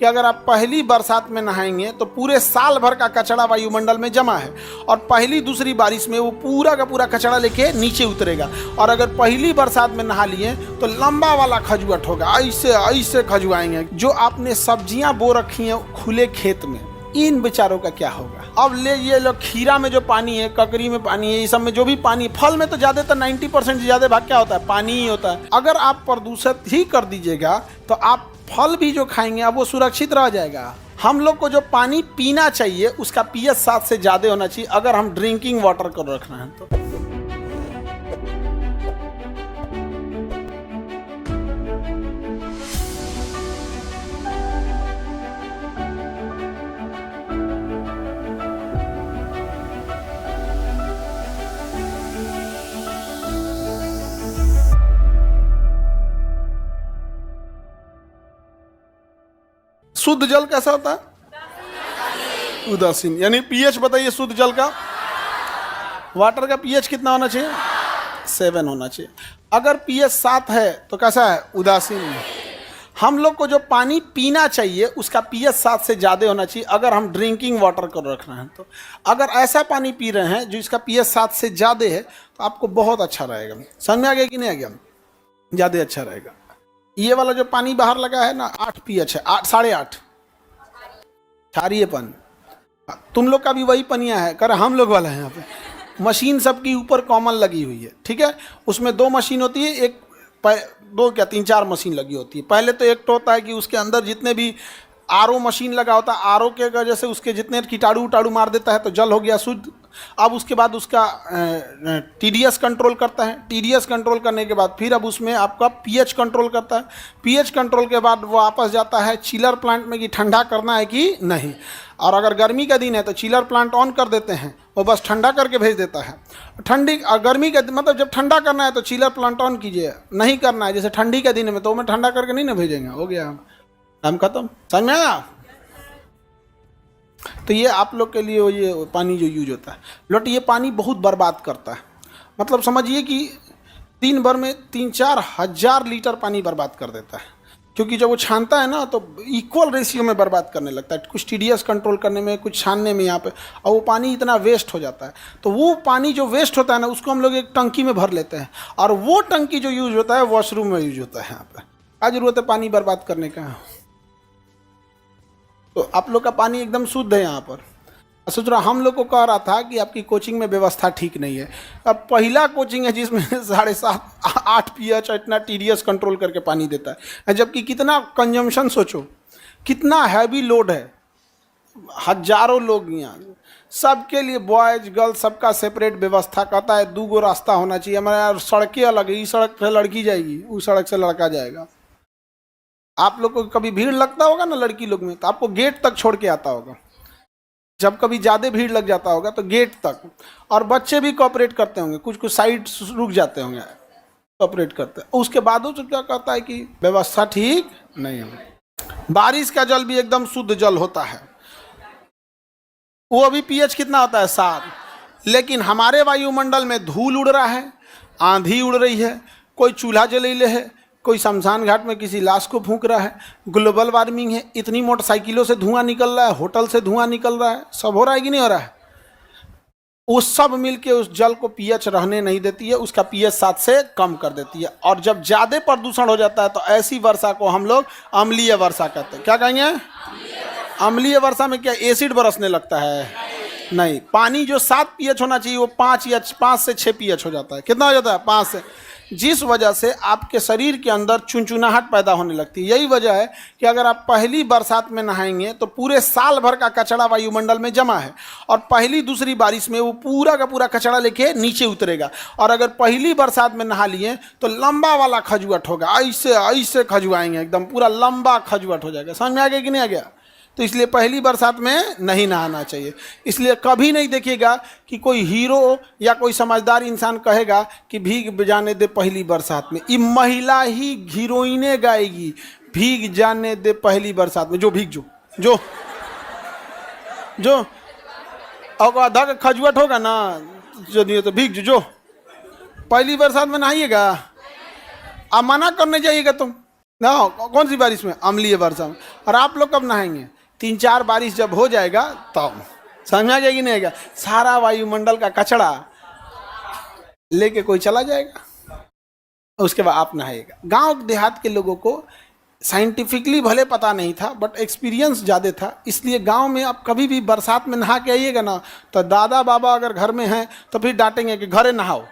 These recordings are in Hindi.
कि अगर आप पहली बरसात में नहाएंगे तो पूरे साल भर का कचरा वायुमंडल में जमा है, और पहली दूसरी बारिश में वो पूरा का पूरा कचरा लेके नीचे उतरेगा। और अगर पहली बरसात में नहा लिए तो लंबा वाला खजुआट होगा, ऐसे ऐसे खजुआएंगे। जो आपने सब्जियां बो रखी हैं खुले खेत में, इन बेचारों का क्या होगा। अब ले ये लोग, खीरा में जो पानी है, ककड़ी में पानी है, इस सब में जो भी पानी, फल में तो ज्यादातर 90% से ज्यादा भाग क्या होता है, पानी ही होता है। अगर आप प्रदूषित ही कर दीजिएगा तो आप फल भी जो खाएंगे अब वो सुरक्षित रह जाएगा। हम लोग को जो पानी पीना चाहिए उसका pH 7 से ज्यादा होना चाहिए, अगर हम ड्रिंकिंग वाटर को रखना है तो। शुद्ध जल कैसा होता है, उदासीन। यानी pH बताइए शुद्ध जल का, वाटर का pH कितना होना चाहिए, 7 होना चाहिए। अगर pH 7 है तो कैसा है, उदासीन। हम लोग को जो पानी पीना चाहिए उसका pH 7 से ज़्यादा होना चाहिए, अगर हम ड्रिंकिंग वाटर को रखना है तो। अगर ऐसा पानी पी रहे हैं जो इसका pH 7 से ज़्यादा है तो आपको बहुत अच्छा रहेगा। समझ में आ गया कि नहीं आ गया, ज़्यादा अच्छा रहेगा। ये वाला जो पानी बाहर लगा है ना, 8 pH है, 8 8.5 क्षारीय पानी। तुम लोग का भी वही पनिया है, कर हम लोग वाला है। यहाँ पे मशीन सबकी ऊपर कॉमन लगी हुई है, ठीक है। उसमें 2 मशीन होती है, एक 2 क्या 3-4 मशीन लगी होती है। पहले तो एक तो होता है कि उसके अंदर जितने भी आरओ मशीन लगा होता है, आरओ के वजह से उसके जितने कीटाणु उटाणु मार देता है तो जल हो गया शुद्ध। अब उसके बाद उसका टीडीएस कंट्रोल करता है, टीडीएस कंट्रोल करने के बाद फिर अब उसमें आपका पीएच कंट्रोल करता है, पीएच कंट्रोल के बाद वो वापस जाता है चिलर प्लांट में कि ठंडा करना है कि नहीं। और अगर गर्मी का दिन है तो चिलर प्लांट ऑन कर देते हैं, वो बस ठंडा करके भेज देता है। ठंडी गर्मी का मतलब जब ठंडा करना है तो चिलर प्लांट ऑन कीजिए, नहीं करना है जैसे ठंडी के दिन में तो मैं ठंडा करके नहीं ना भेजेंगे, हो गया काम खत्म। समझ में आया। तो ये आप लोग के लिए ये पानी जो यूज होता है, लोट ये पानी बहुत बर्बाद करता है। मतलब समझिए कि दिन भर में 3-4 हज़ार लीटर पानी बर्बाद कर देता है, क्योंकि जब वो छानता है ना तो इक्वल रेशियो में बर्बाद करने लगता है, कुछ टीडीएस कंट्रोल करने में, कुछ छानने में यहाँ पे, और वो पानी इतना वेस्ट हो जाता है। तो वो पानी जो वेस्ट होता है ना उसको हम लोग एक टंकी में भर लेते हैं, और वो टंकी जो यूज होता है वॉशरूम में यूज होता है। यहाँ पर क्या जरूरत है पानी बर्बाद करने का। तो आप लोग का पानी एकदम शुद्ध है। यहाँ पर सोच रहा हम लोग को कह रहा था कि आपकी कोचिंग में व्यवस्था ठीक नहीं है। अब पहला कोचिंग है जिसमें 7.5-8 pH इतना टीडीएस कंट्रोल करके पानी देता है, जबकि कितना कंजम्पशन सोचो, कितना हैवी लोड है। हजारों लोग यहाँ, सबके लिए बॉयज गर्ल्स सबका सेपरेट व्यवस्था कहता है। 2 गो रास्ता होना चाहिए हमारे यहाँ, सड़कें अलग है, इस सड़क से लड़की जाएगी, उस सड़क से लड़का जाएगा। आप लोग को कभी भीड़ लगता होगा ना लड़की लोग में, तो आपको गेट तक छोड़ के आता होगा। जब कभी ज़्यादा भीड़ लग जाता होगा तो गेट तक। और बच्चे भी कोऑपरेट करते होंगे, कुछ कुछ साइड रुक जाते होंगे, कोऑपरेट करते हैं। उसके बाद वो क्या कहता है कि व्यवस्था ठीक नहीं है। बारिश का जल भी एकदम शुद्ध जल होता है, वो अभी पीएच कितना होता है, 7। लेकिन हमारे वायुमंडल में धूल उड़ रहा है, आंधी उड़ रही है, कोई चूल्हा जलेले है, कोई शमशान घाट में किसी लाश को फूंक रहा है, ग्लोबल वार्मिंग है, इतनी मोटरसाइकिलों से धुआं निकल रहा है, होटल से धुआं निकल रहा है, सब हो रहा है कि नहीं हो रहा है। वो सब मिलके उस जल को पीएच रहने नहीं देती है, उसका पीएच 7 से कम कर देती है। और जब ज़्यादा प्रदूषण हो जाता है तो ऐसी वर्षा को हम लोग अम्लीय वर्षा कहते हैं। क्या कहेंगे, अम्लीय वर्षा में क्या एसिड बरसने लगता है, नहीं। पानी जो 7 pH होना चाहिए वो 5 से 6 pH हो जाता है। कितना हो जाता है, 5 से, जिस वजह से आपके शरीर के अंदर चुनचुनाहट पैदा होने लगती है। यही वजह है कि अगर आप पहली बरसात में नहाएंगे तो पूरे साल भर का कचरा वायुमंडल में जमा है, और पहली दूसरी बारिश में वो पूरा का पूरा कचरा लेके नीचे उतरेगा। और अगर पहली बरसात में नहा लिए तो लंबा वाला खजुआट होगा, ऐसे ऐसे खजुआएंगे, एकदम पूरा लंबा खजुआट हो जाएगा। समझ में आ गया कि नहीं आ गया। तो इसलिए पहली बरसात में नहीं नहाना चाहिए। इसलिए कभी नहीं देखिएगा कि कोई हीरो या कोई समझदार इंसान कहेगा कि भीग जाने दे पहली बरसात में। ये महिला ही हीरोइने गाएगी, भीग जाने दे पहली बरसात में। जो भीग जो और आधा का खजुआट होगा ना, जो नहीं तो भीग जो पहली बरसात में नहाइएगा। अब मना करने जाइएगा तुम। ना कौन सी बारिश में? अम्लीय वर्षा में। और आप लोग कब नहाएंगे? 3-4 बारिश जब हो जाएगा तब। समझ में आ गया कि नहीं आएगा? सारा वायुमंडल का कचरा लेके कोई चला जाएगा, उसके बाद आप नहाएगा। गांव देहात के लोगों को साइंटिफिकली भले पता नहीं था, बट एक्सपीरियंस ज़्यादा था, इसलिए गांव में आप कभी भी बरसात में नहा के आइएगा ना, तो दादा बाबा अगर घर में हैं तो फिर डांटेंगे कि घरे नहाओ,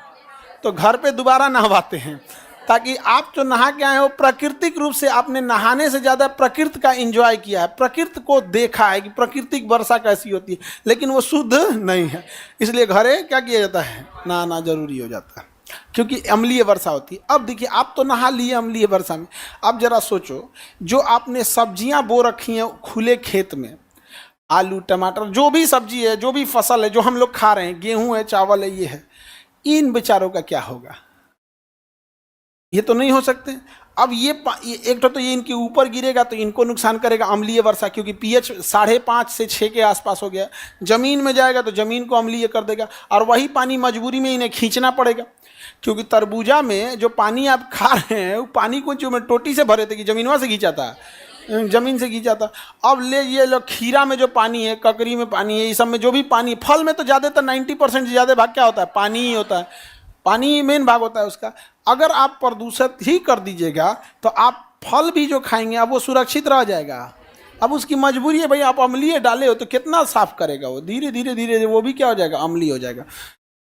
तो घर पे दोबारा नहवाते हैं, ताकि आप जो नहा के आए हो प्राकृतिक रूप से आपने नहाने से ज़्यादा प्रकृति का एंजॉय किया है, प्रकृति को देखा है कि प्राकृतिक वर्षा कैसी होती है, लेकिन वो शुद्ध नहीं है, इसलिए घरे क्या किया जाता है? नहाना जरूरी हो जाता है, क्योंकि अम्लीय वर्षा होती है। अब देखिए, आप तो नहा लिए अम्लीय वर्षा में, अब जरा सोचो, जो आपने सब्जियां बो रखी हैं खुले खेत में, आलू टमाटर जो भी सब्जी है, जो भी फसल है, जो हम लोग खा रहे हैं, गेहूं है, चावल है, ये है, इन बेचारों का क्या होगा? ये तो नहीं हो सकते। अब ये एक तो ये इनके ऊपर गिरेगा तो इनको नुकसान करेगा अम्लीय वर्षा, क्योंकि पीएच 5.5 से 6 के आसपास हो गया, जमीन में जाएगा तो जमीन को अम्लीय कर देगा, और वही पानी मजबूरी में इन्हें खींचना पड़ेगा, क्योंकि तरबूजा में जो पानी आप खा रहे हैं वो पानी को जो में टोटी से भरे थे कि जमीनवा से खींचा था, जमीन से खींचा था। अब ले ये लोग खीरा में जो पानी है, ककड़ी में पानी है, इस सब में जो भी पानी, फल में तो ज़्यादातर 90% से ज़्यादा भाग क्या होता है? पानी ही होता है, पानी ही मेन भाग होता है उसका। अगर आप प्रदूषित ही कर दीजिएगा तो आप फल भी जो खाएंगे अब वो सुरक्षित रह जाएगा। अब उसकी मजबूरी है भाई, आप अम्लीय डाले हो तो कितना साफ करेगा वो? धीरे धीरे धीरे वो भी क्या हो जाएगा? अम्लीय हो जाएगा।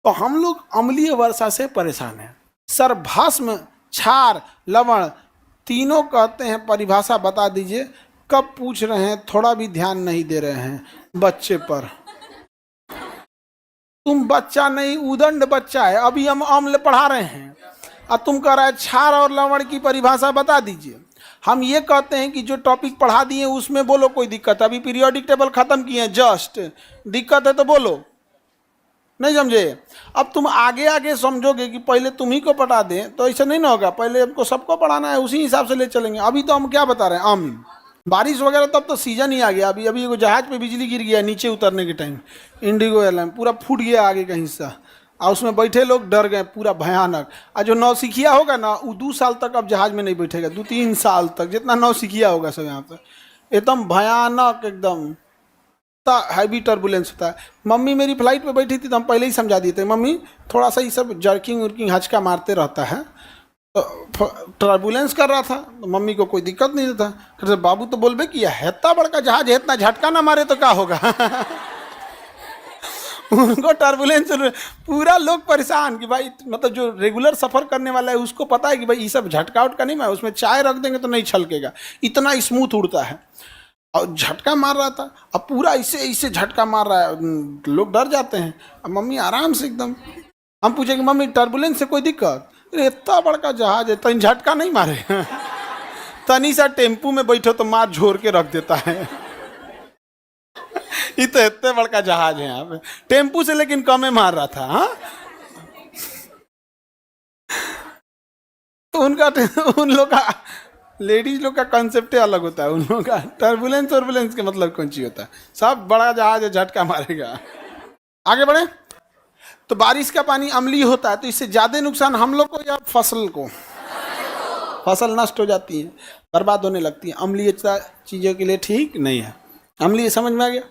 तो हम लोग अम्लीय वर्षा से परेशान हैं। सर, भस्म, क्षार, लवण तीनों कहते हैं, परिभाषा बता दीजिए। कब पूछ रहे हैं, थोड़ा भी ध्यान नहीं दे रहे हैं बच्चे पर। तुम बच्चा नहीं, उदंड बच्चा है, अभी हम अम्ल पढ़ा रहे हैं और तुम कह रहा है क्षार और लवण की परिभाषा बता दीजिए। हम ये कहते हैं कि जो टॉपिक पढ़ा दिए उसमें बोलो, कोई दिक्कत? अभी पीरियोडिक टेबल खत्म किए हैं जस्ट, दिक्कत है तो बोलो, नहीं समझे? अब तुम आगे आगे समझोगे कि पहले तुम ही को पढ़ा दें, तो ऐसा नहीं ना होगा, पहले हमको सबको पढ़ाना है, उसी हिसाब से ले चलेंगे। अभी तो हम क्या बता रहे हैं? अम्ल, बारिश वगैरह, तब तो सीजन ही आ गया। अभी अभी वो जहाज पे बिजली गिर गया नीचे उतरने के टाइम, इंडिगो एयरलाइन पूरा फूट गया आगे का हिस्सा, और उसमें बैठे लोग डर गए पूरा भयानक। और जो नौसिखिया होगा ना, वो 2 साल तक अब जहाज में नहीं बैठेगा, 2-3 साल तक, जितना नौसिखिया होगा सब यहाँ पर, एकदम भयानक, एकदम हैवी टर्बुलेंस होता है। मम्मी मेरी फ्लाइट पे बैठी थी तो हम पहले ही समझा दिए थे, मम्मी थोड़ा सा ये सब जर्किंग उर्किंग हचका मारते रहता है, तो टर्बुलेंस कर रहा था, तो मम्मी को कोई दिक्कत नहीं था। फिर बाबू तो बोलबे किया है, इतना बड़का जहाज है, इतना झटका ना मारे तो क्या होगा? उनको टर्बुलेंस, पूरा लोग परेशान कि भाई, मतलब जो रेगुलर सफ़र करने वाला है उसको पता है कि भाई ये सब झटका उटका नहीं मार, उसमें चाय रख देंगे तो नहीं छलकेगा, इतना स्मूथ उड़ता है, और झटका मार रहा था। अब पूरा ऐसे ऐसे झटका मार रहा है, लोग डर जाते हैं। अब मम्मी आराम से एकदम, हम पूछेंगे मम्मी टर्बुलेंस से कोई दिक्कत? इतना बड़का जहाज है, तनी झटका नहीं मारे? तनी सा टेम्पू में बैठो तो मार झोर के रख देता है। ये तो इतने बड़का जहाज है यहाँ पे, टेम्पू से लेकिन कम मार रहा था। हाँ, तो उन लोग का, लेडीज लोग का कंसेप्ट अलग होता है, उन लोगों का टर्बुलेंस के मतलब कौन सी होता है? सब बड़ा जहाज है, झटका मारेगा। आगे बढ़े। तो बारिश का पानी अम्लीय होता है, तो इससे ज्यादा नुकसान हम लोग को या फसल को? फसल नष्ट हो जाती है, बर्बाद होने लगती है। अम्लीय चीजों के लिए ठीक नहीं है। अम्लीय समझ में आ गया?